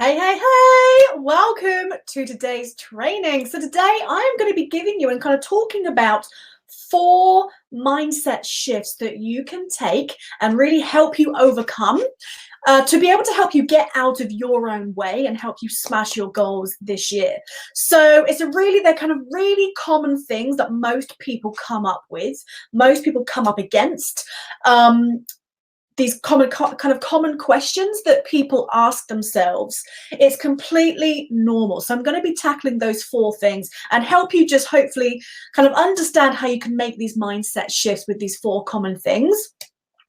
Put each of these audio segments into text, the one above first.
Hey, hey, hey, welcome to today's training. So today I'm going to be giving you and kind of talking about 4 mindset shifts that you can take and really help you overcome to be able to help you get out of your own way and help you smash your goals this year. So they're kind of really common things that most people come up with, most people come up against. These common questions that people ask themselves. It's completely normal. So I'm going to be tackling those 4 things and help you just hopefully kind of understand how you can make these mindset shifts with these 4 common things.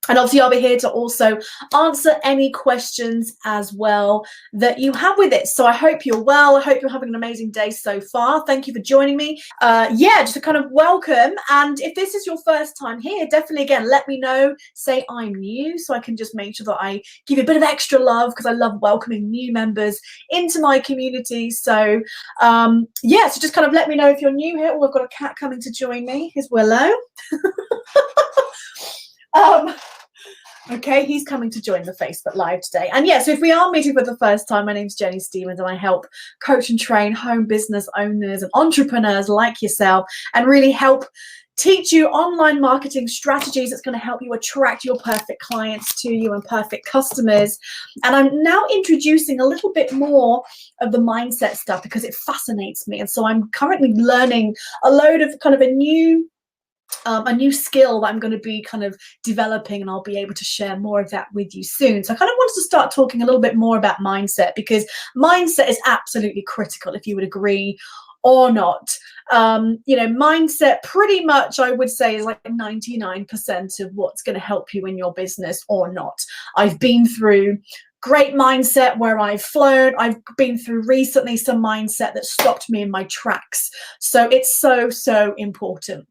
And obviously I'll be here to also answer any questions as well that you have with it. So I hope you're well. I hope you're having an amazing day so far. Thank you for joining me. Just a kind of welcome. And if this is your first time here, definitely, again, let me know. Say I'm new so I can just make sure that I give you a bit of extra love because I love welcoming new members into my community. So, so just kind of let me know if you're new here. Oh, I've got a cat coming to join me. Here's Willow. Okay, he's coming to join the Facebook Live today. And yes, if we are meeting for the first time, my name's Jenny Stevens and I help coach and train home business owners and entrepreneurs like yourself and really help teach you online marketing strategies that's going to help you attract your perfect clients to you and perfect customers. And I'm now introducing a little bit more of the mindset stuff because it fascinates me. And so I'm currently learning a load of kind of a new skill that I'm going to be kind of developing, and I'll be able to share more of that with you soon. So I kind of wanted to start talking a little bit more about mindset because mindset is absolutely critical, if you would agree or not. Mindset pretty much, I would say, is like 99% of what's going to help you in your business or not. I've been through great mindset where I've flown. I've been through recently some mindset that stopped me in my tracks. So it's so important.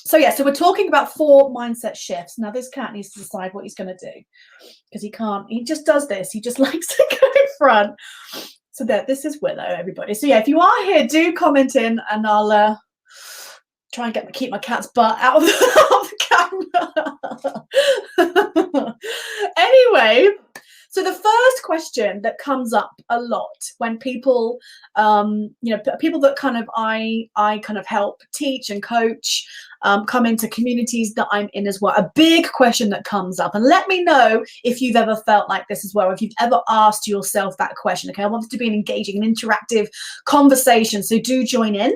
So we're talking about 4 mindset shifts. Now this cat needs to decide what he's going to do because he just does this. He just likes to go in front. So this is Willow, everybody. So if you are here, do comment in and I'll try and keep my cat's butt out of the camera. Anyway, so the first question that comes up a lot when people, people that kind of I kind of help teach and coach, come into communities that I'm in as well, a big question that comes up, and let me know if you've ever felt like this as well, if you've ever asked yourself that question. Okay, I want it to be an engaging and interactive conversation, so do join in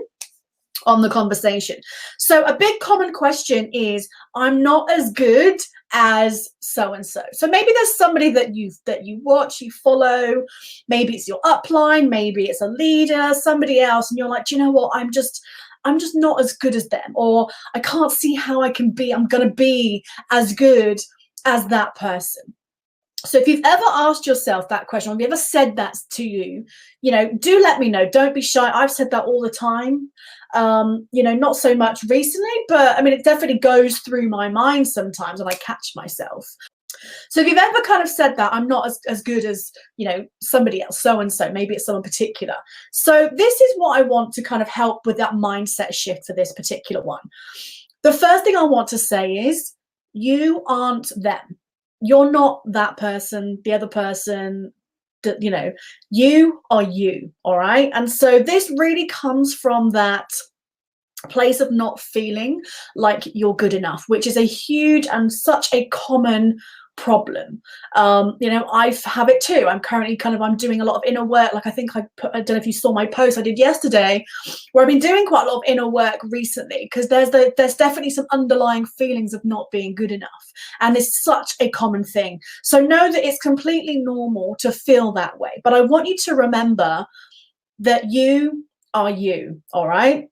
on the conversation. So a big common question is, I'm not as good as so-and-so. So maybe there's somebody that you watch, you follow, maybe it's your upline, maybe it's a leader, somebody else, and you're like, do you know what, I'm just not as good as them, or I can't see how I'm going to be as good as that person. So if you've ever asked yourself that question, or have you ever said that to you, do let me know. Don't be shy. I've said that all the time. Not so much recently, but I mean, it definitely goes through my mind sometimes and I catch myself. So if you've ever kind of said that, I'm not as good as, somebody else, so-and-so, maybe it's someone particular. So this is what I want to kind of help with that mindset shift for this particular one. The first thing I want to say is, you aren't them. You're not that person, the other person, that, you are you, all right? And so this really comes from that place of not feeling like you're good enough, which is a huge and such a common problem. I have it too. I'm currently I'm doing a lot of inner work. Like I don't know if you saw my post I did yesterday, where I've been doing quite a lot of inner work recently, because there's definitely some underlying feelings of not being good enough, and it's such a common thing. So know that it's completely normal to feel that way, but I want you to remember that you are you, all right?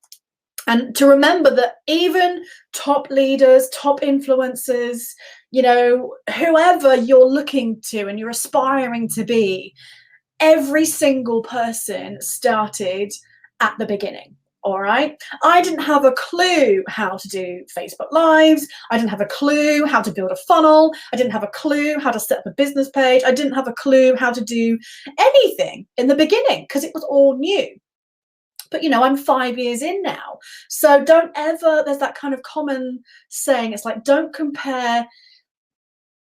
And to remember that even top leaders, top influencers, whoever you're looking to and you're aspiring to be, every single person started at the beginning. All right. I didn't have a clue how to do Facebook Lives. I didn't have a clue how to build a funnel. I didn't have a clue how to set up a business page. I didn't have a clue how to do anything in the beginning because it was all new. But, I'm 5 years in now. So don't ever, there's that kind of common saying, it's like, don't compare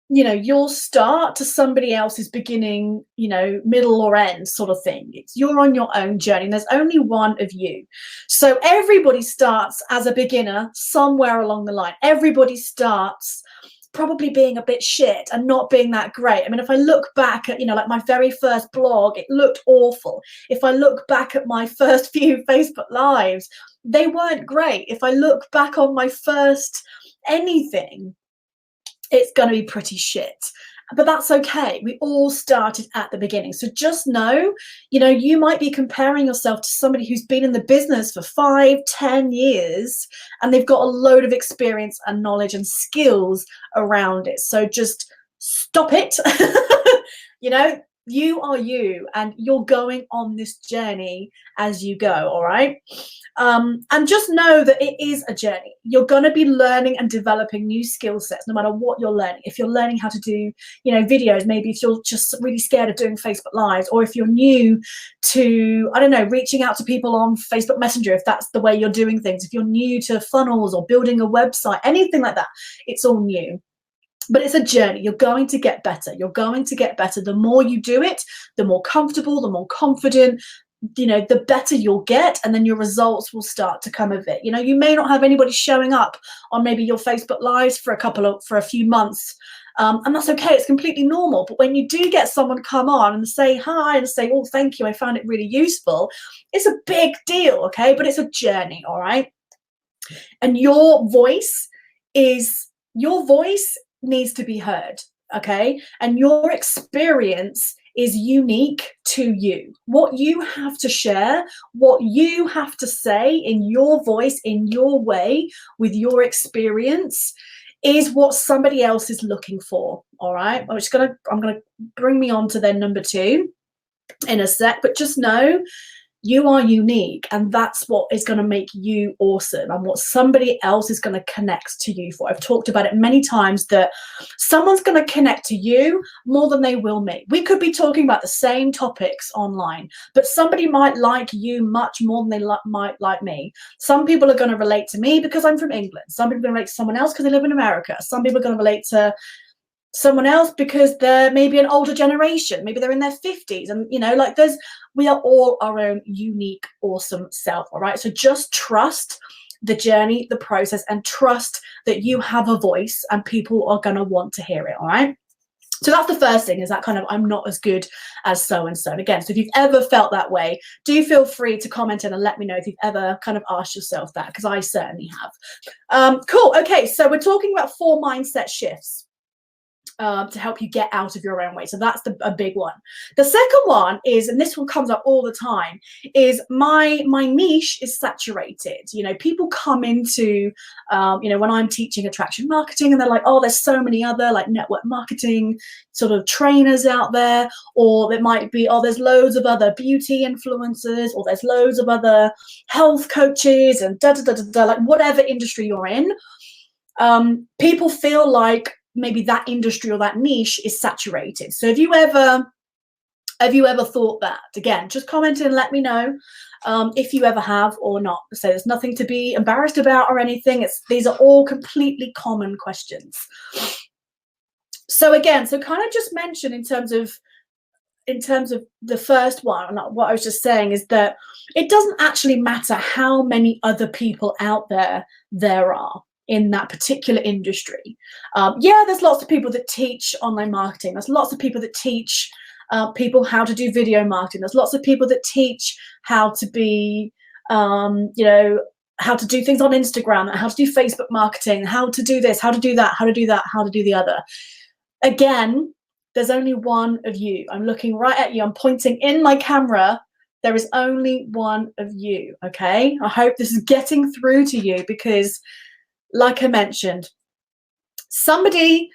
your start to somebody else's beginning, middle or end sort of thing. You're on your own journey, and there's only one of you. So everybody starts as a beginner somewhere along the line. Everybody starts probably being a bit shit and not being that great. I mean, if I look back at, like my very first blog, it looked awful. If I look back at my first few Facebook Lives, they weren't great. If I look back on my first anything, it's going to be pretty shit. But that's okay. We all started at the beginning. So just know, you might be comparing yourself to somebody who's been in the business for 5-10 years, and they've got a load of experience and knowledge and skills around it. So just stop it. You are you, and you're going on this journey as you go. All right. And just know that it is a journey. You're going to be learning and developing new skill sets no matter what you're learning. If you're learning how to do, videos, maybe if you're just really scared of doing Facebook Lives, or if you're new to, I don't know, reaching out to people on Facebook Messenger, if that's the way you're doing things, if you're new to funnels or building a website, anything like that, it's all new. But it's a journey. You're going to get better. You're going to get better. The more you do it, the more comfortable, the more confident, the better you'll get, and then your results will start to come of it. You may not have anybody showing up on maybe your Facebook Lives for a few months, and that's okay. It's completely normal. But when you do get someone come on and say hi and say, oh, thank you, I found it really useful, it's a big deal, okay? But it's a journey, all right? And your voice needs to be heard, okay? And your experience is unique to you. What you have to share, what you have to say in your voice, in your way, with your experience, is what somebody else is looking for. All right. I'm gonna bring me on to then number 2 in a sec, but just know you are unique, and that's what is going to make you awesome, and what somebody else is going to connect to you for. I've talked about it many times that someone's going to connect to you more than they will me. We could be talking about the same topics online, but somebody might like you much more than they might like me. Some people are going to relate to me because I'm from England. Some people are going to relate to someone else because they live in America. Some people are going to relate to someone else because they're maybe an older generation, maybe they're in their 50s, and we are all our own unique, awesome self. All right, so just trust the journey, the process, and trust that you have a voice and people are going to want to hear it. All right, so that's the first thing, is that kind of, I'm not as good as so and so. And again, so if you've ever felt that way, do feel free to comment in and let me know if you've ever kind of asked yourself that, because I certainly have. Cool. Okay, so we're talking about 4 mindset shifts to help you get out of your own way. So that's a big one. The second one is, and this one comes up all the time, is my niche is saturated. People come into, when I'm teaching attraction marketing, and they're like, oh, there's so many other like network marketing sort of trainers out there, or it might be, oh, there's loads of other beauty influencers, or there's loads of other health coaches, and like whatever industry you're in, people feel like maybe that industry or that niche is saturated. So have you ever thought that? Again, just comment and let me know if you ever have or not. So there's nothing to be embarrassed about or anything. These are all completely common questions. So again, so kind of just mention in terms of the first one, what I was just saying is that it doesn't actually matter how many other people out there are in that particular industry. There's lots of people that teach online marketing. There's lots of people that teach people how to do video marketing. There's lots of people that teach how to be, how to do things on Instagram, how to do Facebook marketing, how to do this, how to do that, how to do that, how to do the other. Again, there's only one of you. I'm looking right at you. I'm pointing in my camera. There is only one of you, okay? I hope this is getting through to you, because like I mentioned, some people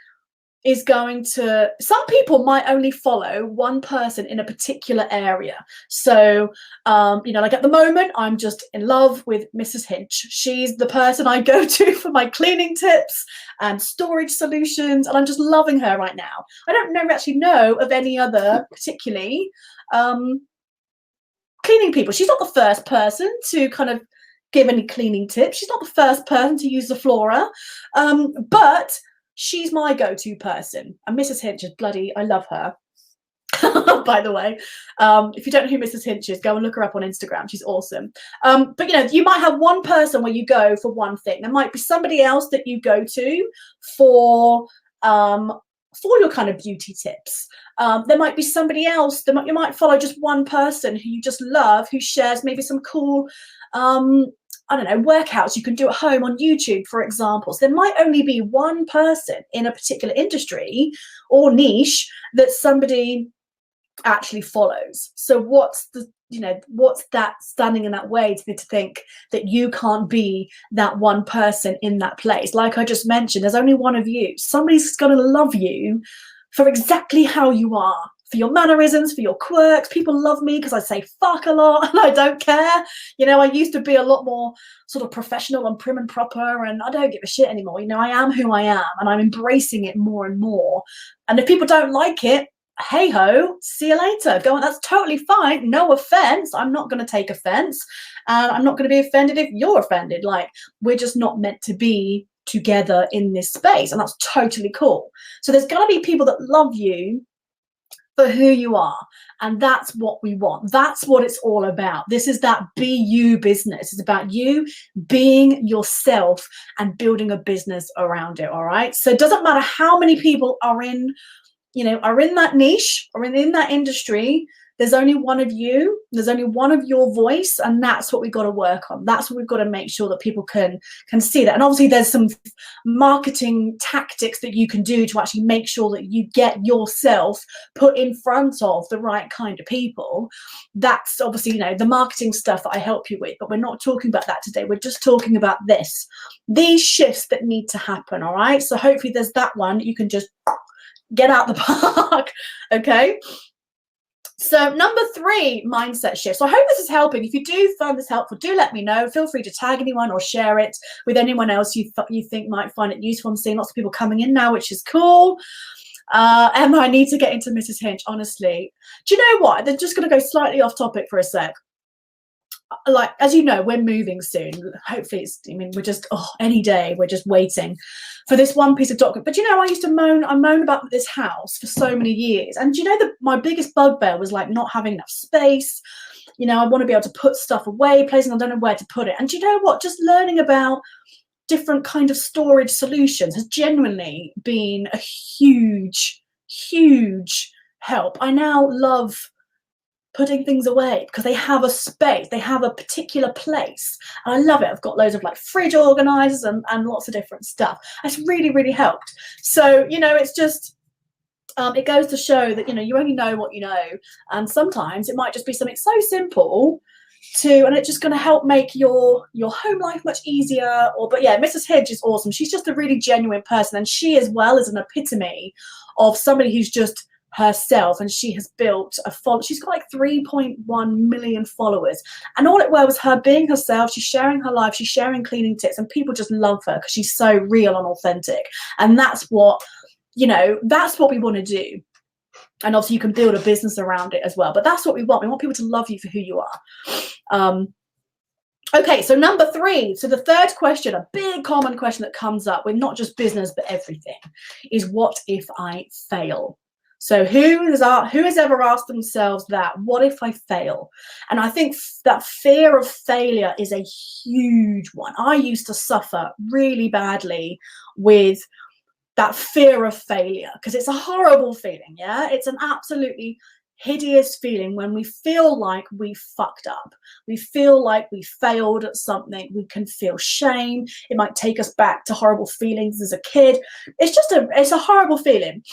might only follow one person in a particular area. So, like at the moment, I'm just in love with Mrs. Hinch. She's the person I go to for my cleaning tips and storage solutions, and I'm just loving her right now. I don't actually know of any other particularly cleaning people. She's not the first person to kind of give any cleaning tips. She's not the first person to use the Flora, but she's my go-to person. And Mrs. Hinch is bloody, I love her. By the way, if you don't know who Mrs. Hinch is, go and look her up on Instagram. She's awesome. But you know, you might have one person where you go for one thing. There might be somebody else that you go to for your kind of beauty tips. There might be somebody else that you might follow, just one person who you just love, who shares maybe some cool I don't know, workouts you can do at home on YouTube, for example. So there might only be one person in a particular industry or niche that somebody actually follows. So what's that standing in that way to think that you can't be that one person in that place? Like I just mentioned, there's only one of you. Somebody's going to love you for exactly how you are, for your mannerisms, for your quirks. People love me because I say fuck a lot and I don't care. You know, I used to be a lot more sort of professional and prim and proper, and I don't give a shit anymore. You know, I am who I am and I'm embracing it more and more. And if people don't like it, hey ho, see you later. Go on, that's totally fine. No offense. I'm not going to take offense, and I'm not going to be offended if you're offended. Like, we're just not meant to be together in this space, and that's totally cool. So there's going to be people that love you for who you are, and that's what we want. That's what it's all about. This is that be you business. It's about you being yourself and building a business around it. All right, so it doesn't matter how many people are in that niche or in that industry. There's only one of you. There's only one of your voice, and that's what we've got to work on. That's what we've got to make sure that people can see that. And obviously there's some marketing tactics that you can do to actually make sure that you get yourself put in front of the right kind of people. That's obviously, you know, the marketing stuff that I help you with, but we're not talking about that today. We're just talking about these shifts that need to happen. All right, so hopefully there's that one you can just get out the park. Okay, so number 3, mindset shift. So I hope this is helping. If you do find this helpful, do let me know. Feel free to tag anyone or share it with anyone else you think might find it useful. I'm seeing lots of people coming in now, which is cool. Emma, I need to get into Mrs. Hinch, honestly. Do you know what? They're just going to go slightly off topic for a sec. Like, as you know, we're moving soon. Hopefully we're just, any day, we're just waiting for this one piece of document. But you know, I moan about this house for so many years. And you know, my biggest bugbear was like not having enough space. You know, I want to be able to put stuff away, places, and I don't know where to put it. And do you know what? Just learning about different kind of storage solutions has genuinely been a huge, huge help. I now love putting things away because they have a space, they have a particular place, and I love it. I've got loads of like fridge organizers and lots of different stuff. It's really, really helped. So, you know, it's just it goes to show that, you know, you only know what you know, and sometimes it might just be something so simple and it's just going to help make your home life much easier. But yeah, Mrs. Hinch is awesome. She's just a really genuine person, and she as well is an epitome of somebody who's just herself, and she has built she's got like 3.1 million followers, and all it was her being herself. She's sharing her life, she's sharing cleaning tips, and people just love her because she's so real and authentic. And that's what, you know, that's what we want to do. And obviously you can build a business around it as well, but that's what we want. We want people to love you for who you are. Okay, so number 3. So the third question, a big common question that comes up with not just business but everything, is what if I fail? So who has ever asked themselves that? What if I fail? And I think that fear of failure is a huge one. I used to suffer really badly with that fear of failure because it's a horrible feeling. Yeah, it's an absolutely hideous feeling when we feel like we fucked up. We feel like we failed at something. We can feel shame. It might take us back to horrible feelings as a kid. It's a horrible feeling.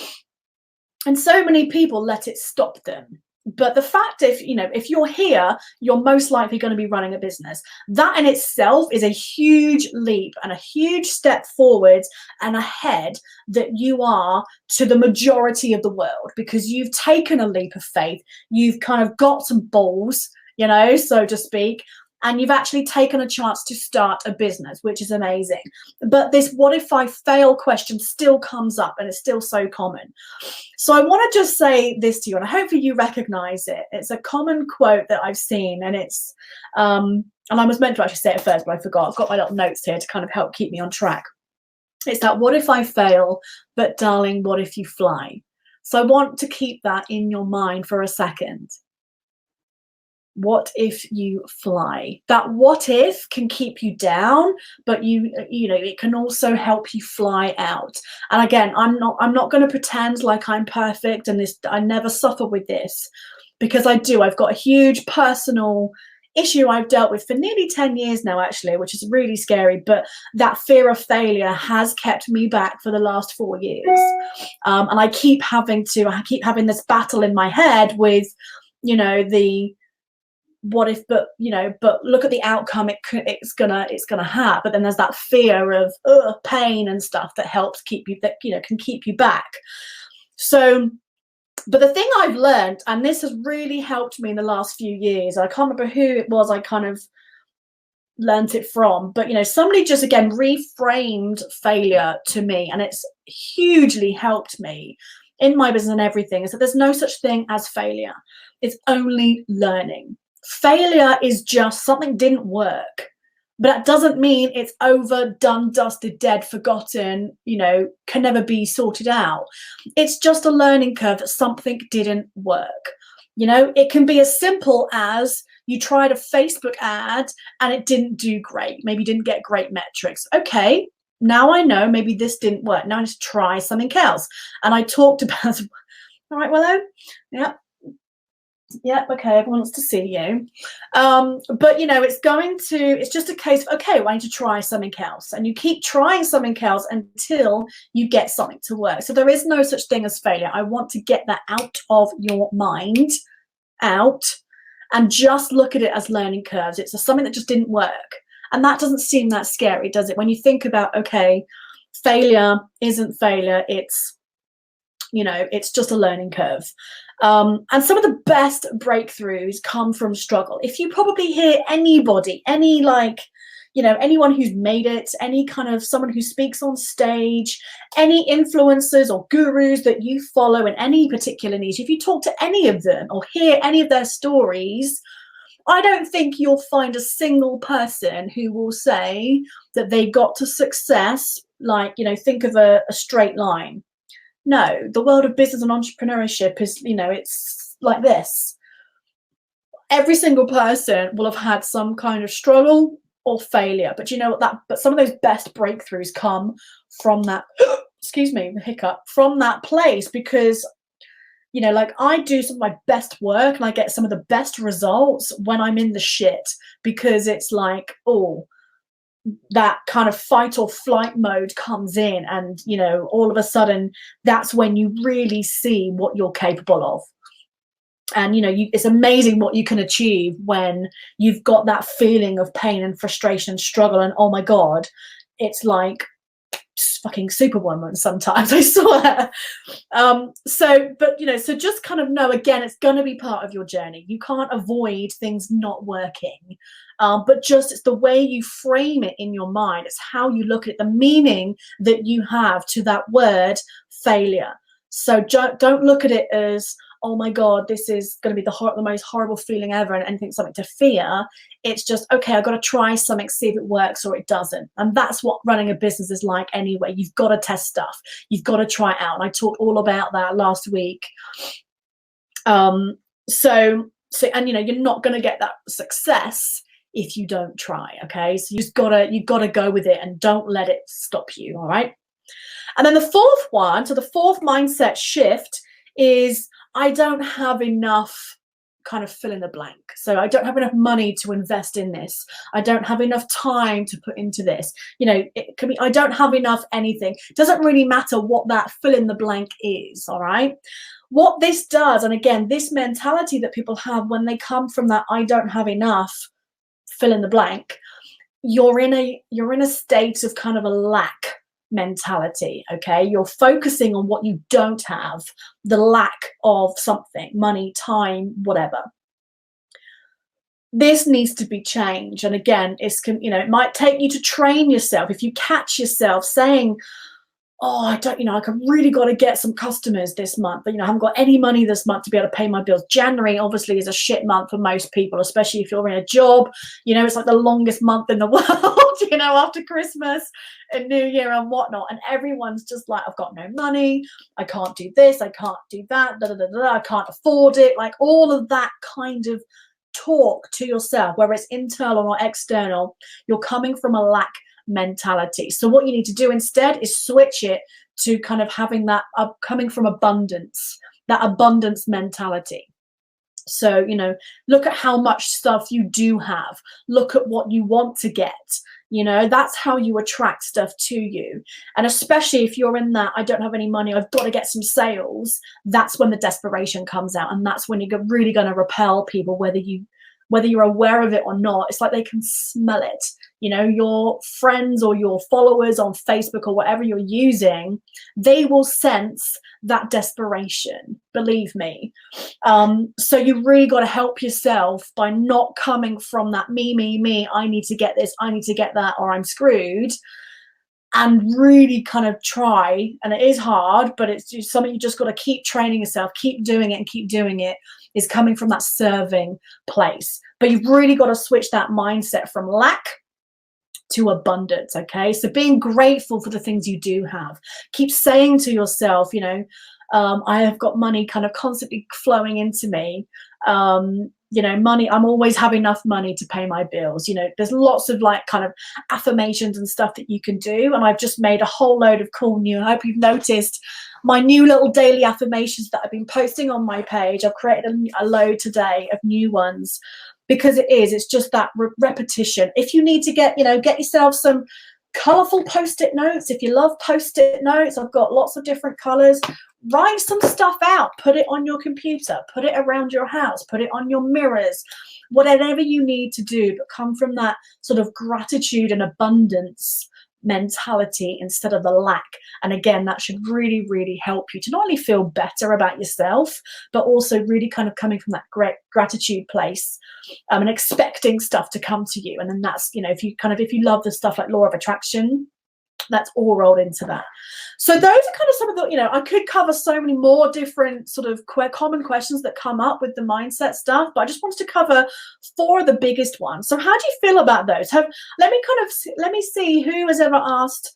And so many people let it stop them. But the fact, if you're here, you're most likely going to be running a business. That in itself is a huge leap and a huge step forwards and ahead that you are to the majority of the world, because you've taken a leap of faith. You've kind of got some balls, so to speak, and you've actually taken a chance to start a business, which is amazing. But this what if I fail question still comes up, and it's still so common. So I want to just say this to you, and hopefully you recognize it. It's a common quote that I've seen, and it's, and I was meant to actually say it first, but I forgot. I've got my little notes here to kind of help keep me on track. It's that what if I fail, but darling, what if you fly? So I want to keep that in your mind for a second. What if you fly? That what if can keep you down, but you know, it can also help you fly out. And again, I'm not going to pretend like I'm perfect and this I never suffer with this, because I do. I've got a huge personal issue I've dealt with for nearly 10 years now, actually, which is really scary. But that fear of failure has kept me back for the last 4 years. And I keep having this battle in my head with, you know, the what if, but you know, but look at the outcome it's gonna have. But then there's that fear of pain and stuff that helps keep you, that you know, can keep you back. So but the thing I've learned, and this has really helped me in the last few years, I can't remember who it was I kind of learned it from, but you know, somebody just again reframed failure to me, and it's hugely helped me in my business and everything, is that there's no such thing as failure. It's only learning. Failure is just something didn't work, but that doesn't mean it's over, done, dusted, dead, forgotten, you know, can never be sorted out. It's just a learning curve that something didn't work. You know, it can be as simple as you tried a Facebook ad and it didn't do great. Maybe you didn't get great metrics. Okay, now I know maybe this didn't work. Now I just try something else. And I talked about, all right, Willow, yeah. Yeah, okay, everyone wants to see you. But you know, it's just a case of, okay, well, I need to try something else. And you keep trying something else until you get something to work. So there is no such thing as failure. I want to get that out of your mind, out, and just look at it as learning curves. It's something that just didn't work. And that doesn't seem that scary, does it? When you think about, okay, failure isn't failure, it's, you know, it's just a learning curve. And some of the best breakthroughs come from struggle. If you probably hear anybody, any like, you know, anyone who's made it, any kind of someone who speaks on stage, any influencers or gurus that you follow in any particular niche, if you talk to any of them or hear any of their stories, I don't think you'll find a single person who will say that they got to success, like, you know, think of a straight line. No, the world of business and entrepreneurship is, you know, it's like this. Every single person will have had some kind of struggle or failure, but you know what, but some of those best breakthroughs come from that, excuse me, the hiccup, from that place, because, you know, like I do some of my best work and I get some of the best results when I'm in the shit, because it's like, oh, that kind of fight or flight mode comes in, and you know, all of a sudden that's when you really see what you're capable of. And you know, it's amazing what you can achieve when you've got that feeling of pain and frustration and struggle, and oh my god, it's like fucking Superwoman sometimes, I swear. But you know, so just kind of know, again, it's going to be part of your journey. You can't avoid things not working, but just it's the way you frame it in your mind. It's how you look at it, the meaning that you have to that word failure. So don't look at it as, oh my god, this is going to be the most horrible feeling ever and anything, something to fear. It's just, okay, I've got to try something, see if it works or it doesn't. And that's what running a business is like anyway. You've got to test stuff. You've got to try it out. And I talked all about that last week. So and you know, you're not going to get that success if you don't try. Okay, so you've got to go with it and don't let it stop you. All right. And then the fourth one, so the fourth mindset shift is, I don't have enough, kind of fill in the blank. So I don't have enough money to invest in this. I don't have enough time to put into this. You know, it could be, I don't have enough anything. It doesn't really matter what that fill in the blank is, all right? What this does, and again, this mentality that people have when they come from that I don't have enough, fill in the blank, you're in a state of kind of a lack mentality. Okay, you're focusing on what you don't have, the lack of something, money, time, whatever. This needs to be changed. And again, you know, it might take you to train yourself. If you catch yourself saying, oh, I don't, I could really got to get some customers this month, but I haven't got any money this month to be able to pay my bills. January obviously is a shit month for most people, especially if you're in a job. It's like the longest month in the world, after Christmas and New Year and whatnot. And everyone's just like, I've got no money. I can't do this. I can't do that. Da, da, da, da, I can't afford it. Like all of that kind of talk to yourself, whether it's internal or external, you're coming from a lack mentality. So what you need to do instead is switch it to kind of having that coming from abundance, that abundance mentality. So, look at how much stuff you do have. Look at what you want to get. That's how you attract stuff to you. And especially if you're in that, I don't have any money, I've got to get some sales, that's when the desperation comes out. And that's when you're really going to repel people, whether you're aware of it or not. It's like they can smell it. Your friends or your followers on Facebook or whatever you're using, they will sense that desperation, believe me. So you really got to help yourself by not coming from that me, I need to get this, I need to get that, or I'm screwed. And really kind of try, and it is hard, but it's just something you just got to keep training yourself, keep doing it and keep doing it, is coming from that serving place. But you've really got to switch that mindset from lack to abundance, okay? So being grateful for the things you do have. Keep saying to yourself, I have got money kind of constantly flowing into me. Money, I'm always have enough money to pay my bills. There's lots of like kind of affirmations and stuff that you can do. And I've just made a whole load of cool new, I hope you've noticed my new little daily affirmations that I've been posting on my page. I've created a load today of new ones, because it's just that repetition. If you need to get yourself some colorful post-it notes, if you love post-it notes, I've got lots of different colors. Write some stuff out, put it on your computer, put it around your house, put it on your mirrors, whatever you need to do, but come from that sort of gratitude and abundance mentality instead of the lack. And again, that should really, really help you to not only feel better about yourself, but also really kind of coming from that great gratitude place, and expecting stuff to come to you. And then that's, if you love the stuff like law of attraction, that's all rolled into that. So those are kind of some of the, I could cover so many more different sort of common questions that come up with the mindset stuff, but I just wanted to cover 4 of the biggest ones. So how do you feel about those? Let me see who has ever asked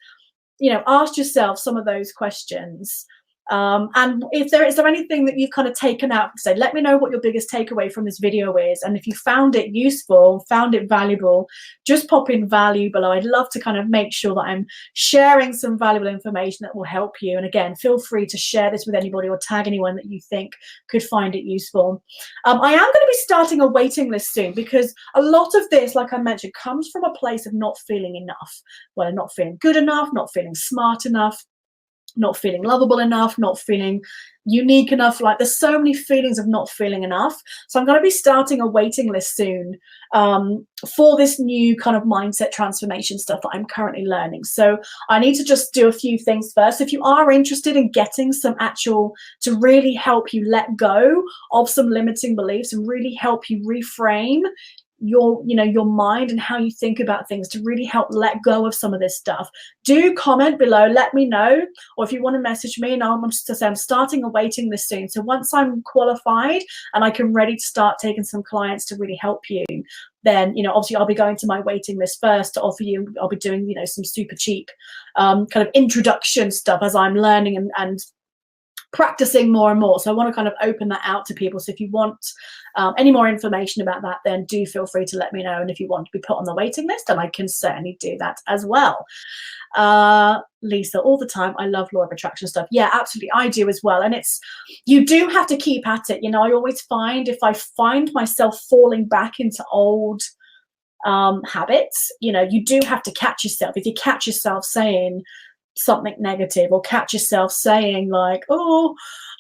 yourself some of those questions. And is there anything that you've kind of taken out? Say, let me know what your biggest takeaway from this video is. And if you found it useful, found it valuable, just pop in value below. I'd love to kind of make sure that I'm sharing some valuable information that will help you. And again, feel free to share this with anybody or tag anyone that you think could find it useful. I am going to be starting a waiting list soon, because a lot of this, like I mentioned, comes from a place of not feeling enough. Well, not feeling good enough, not feeling smart enough, not feeling lovable enough, not feeling unique enough. Like there's so many feelings of not feeling enough. So I'm going to be starting a waiting list soon for this new kind of mindset transformation stuff that I'm currently learning. So I need to just do a few things first. If you are interested in getting some to really help you let go of some limiting beliefs and really help you reframe your mind and how you think about things to really help let go of some of this stuff, do comment below, let me know. Or if you want to message me, and I'm just to say I'm starting a waiting list soon. So once I'm qualified and I can ready to start taking some clients to really help you, then obviously I'll be going to my waiting list first to offer you. I'll be doing some super cheap kind of introduction stuff as I'm learning and practicing more and more. So I want to kind of open that out to people. So if you want any more information about that, then do feel free to let me know. And if you want to be put on the waiting list, then I can certainly do that as well. Lisa, all the time, I love law of attraction stuff. Yeah, absolutely, I do as well. And you do have to keep at it. I always find if I find myself falling back into old habits, you do have to catch yourself. If you catch yourself saying something negative, or catch yourself saying like, oh,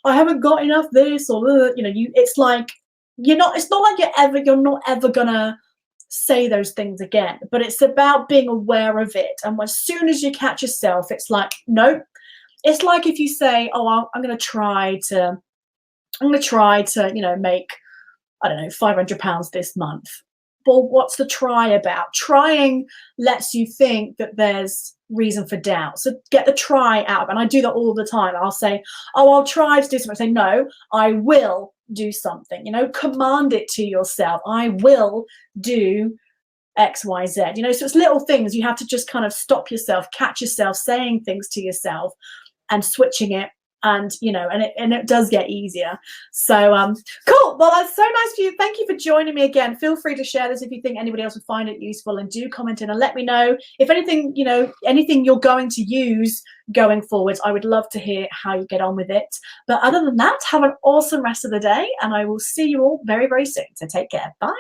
I haven't got enough this, or it's like it's not like you're not ever gonna say those things again, but it's about being aware of it. And as soon as you catch yourself, it's like, nope. It's like if you say, oh, I'm gonna try to make, I don't know, £500 this month. well, what's the try about? Trying lets you think that there's reason for doubt. So get the try out. And I do that all the time. I'll say, oh, I'll try to do something. I say, no, I will do something. You know, command it to yourself. I will do X, Y, Z. You know, so it's little things. You have to just kind of stop yourself, catch yourself saying things to yourself and switching it. And you know, and it does get easier. So cool. Well, that's so nice for you. Thank you for joining me again. Feel free to share this if you think anybody else would find it useful, and do comment in and let me know if anything, you know, anything you're going to use going forwards. I would love to hear how you get on with it. But other than that, have an awesome rest of the day, and I will see you all very, very soon. So take care. Bye.